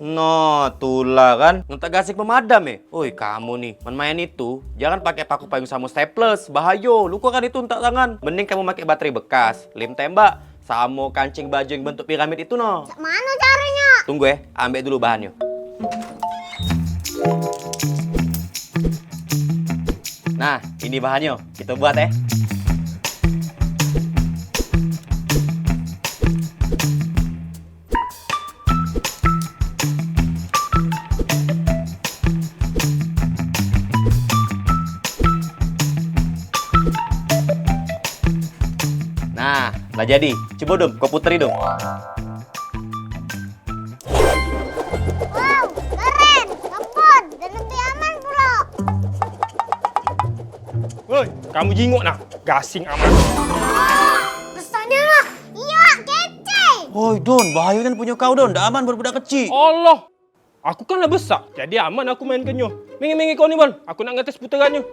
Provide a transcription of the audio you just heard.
No, tulah kan. Nggak gasik pemadam ya. Oi, kamu nih, main itu jangan pakai paku payung sama staples, bahayo. Luka kan itu untak tangan. Mending kamu pakai baterai bekas, lem tembak, sama kancing baju yang bentuk piramid itu no. Mana caranya? Tunggu ya, ambil dulu bahannya. Nah, ini bahannya. Kita buat ya. Nah, udah jadi. Coba dong, kau puteri dong. Wow, keren, ngebut, dan lebih aman pula. Woi, kamu jingok nah. Gasing amat. Besarnya lah. Iya, kece. Woi, Don, bahaya kan punya kau, Don. Nggak aman buat budak kecil. Allah. Aku kan lah besar, jadi aman aku main kenyo. Mingi-mingi kau nih, Bon. Aku nak ngetes puterannya.